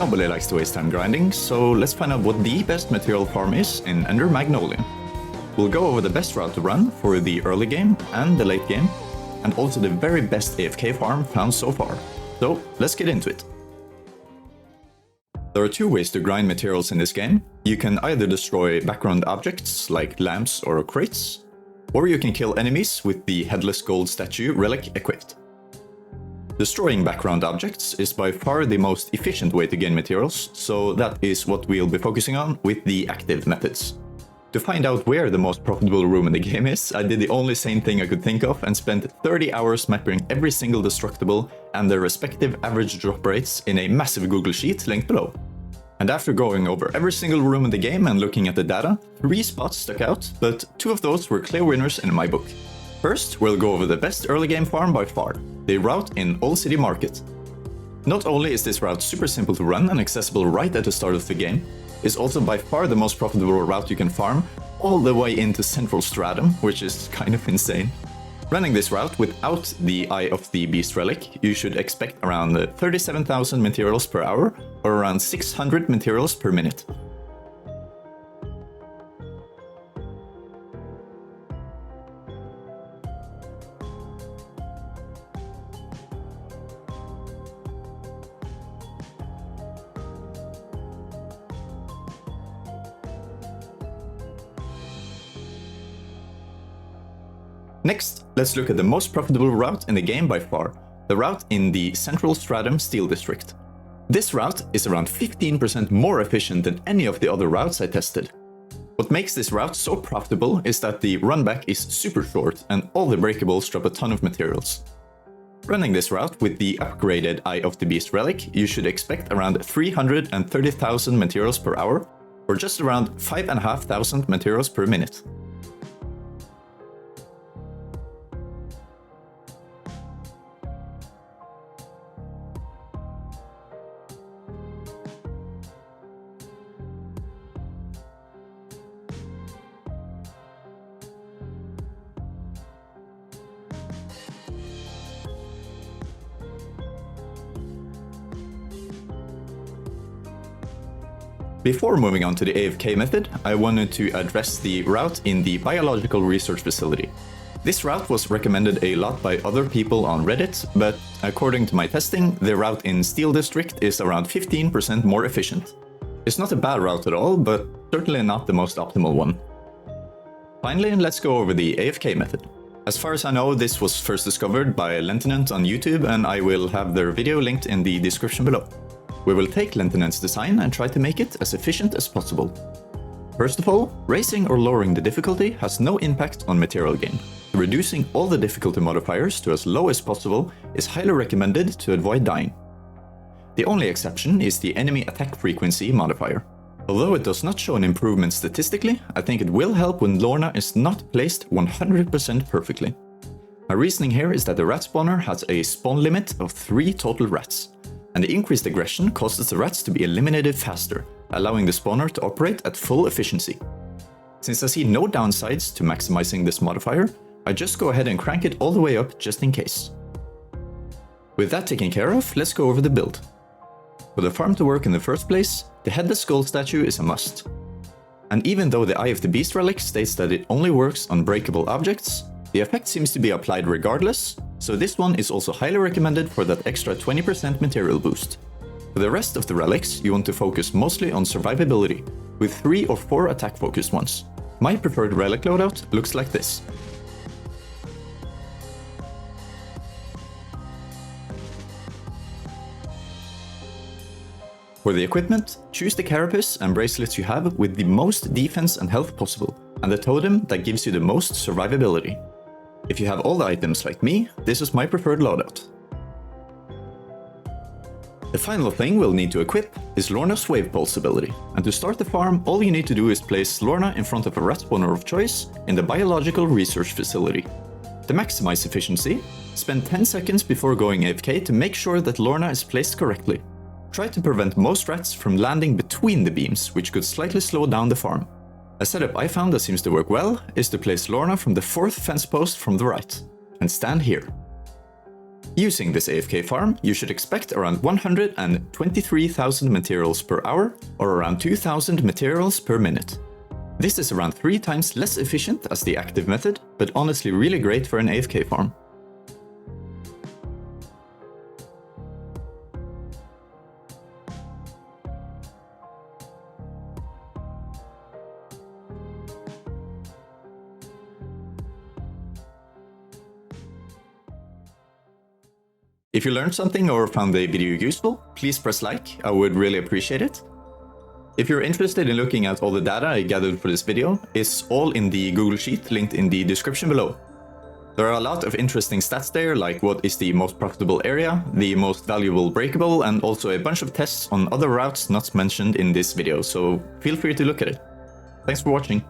Nobody likes to waste time grinding, so let's find out what the best material farm is in Ender Magnolia. We'll go over the best route to run for the early game and the late game, and also the very best AFK farm found so far. So let's get into it. There are two ways to grind materials in this game. You can either destroy background objects like lamps or crates, or you can kill enemies with the headless gold statue relic equipped. Destroying background objects is by far the most efficient way to gain materials, so that is what we'll be focusing on with the active methods. To find out where the most profitable room in the game is, I did the only sane thing I could think of and spent 30 hours mapping every single destructible and their respective average drop rates in a massive Google Sheet linked below. And after going over every single room in the game and looking at the data, 3 spots stuck out, but 2 of those were clear winners in my book. First, we'll go over the best early game farm by far, the route in Old City Market. Not only is this route super simple to run and accessible right at the start of the game, it's also by far the most profitable route you can farm all the way into Central Stratum, which is kind of insane. Running this route without the Eye of the Beast relic, you should expect around 37,000 materials per hour or around 600 materials per minute. Next, let's look at the most profitable route in the game by far, the route in the Central Stratum Steel District. This route is around 15% more efficient than any of the other routes I tested. What makes this route so profitable is that the runback is super short and all the breakables drop a ton of materials. Running this route with the upgraded Eye of the Beast relic, you should expect around 330,000 materials per hour, or just around 5,500 materials per minute. Before moving on to the AFK method, I wanted to address the route in the Biological Research Facility. This route was recommended a lot by other people on Reddit, but according to my testing, the route in Steel District is around 15% more efficient. It's not a bad route at all, but certainly not the most optimal one. Finally, let's go over the AFK method. As far as I know, this was first discovered by Lentinant on YouTube, and I will have their video linked in the description below. We will take Lentinant's design and try to make it as efficient as possible. First of all, raising or lowering the difficulty has no impact on material gain. Reducing all the difficulty modifiers to as low as possible is highly recommended to avoid dying. The only exception is the enemy attack frequency modifier. Although it does not show an improvement statistically, I think it will help when Lorna is not placed 100% perfectly. My reasoning here is that the rat spawner has a spawn limit of 3 total rats, and the increased aggression causes the rats to be eliminated faster, allowing the spawner to operate at full efficiency. Since I see no downsides to maximizing this modifier, I just go ahead and crank it all the way up just in case. With that taken care of, let's go over the build. For the farm to work in the first place, the headless skull statue is a must. And even though the Eye of the Beast relic states that it only works on breakable objects, the effect seems to be applied regardless, so this one is also highly recommended for that extra 20% material boost. For the rest of the relics, you want to focus mostly on survivability, with 3 or 4 attack focused ones. My preferred relic loadout looks like this. For the equipment, choose the carapace and bracelets you have with the most defense and health possible, and the totem that gives you the most survivability. If you have all the items like me, this is my preferred loadout. The final thing we'll need to equip is Lorna's Wave Pulse ability, and to start the farm, all you need to do is place Lorna in front of a rat spawner of choice in the Biological Research Facility. To maximize efficiency, spend 10 seconds before going AFK to make sure that Lorna is placed correctly. Try to prevent most rats from landing between the beams, which could slightly slow down the farm. A setup I found that seems to work well is to place Lorna from the 4th fence post from the right, and stand here. Using this AFK farm, you should expect around 123,000 materials per hour, or around 2,000 materials per minute. This is around 3 times less efficient as the active method, but honestly really great for an AFK farm. If you learned something or found the video useful, please press like, I would really appreciate it. If you're interested in looking at all the data I gathered for this video, it's all in the Google Sheet linked in the description below. There are a lot of interesting stats there, like what is the most profitable area, the most valuable breakable, and also a bunch of tests on other routes not mentioned in this video, so feel free to look at it. Thanks for watching.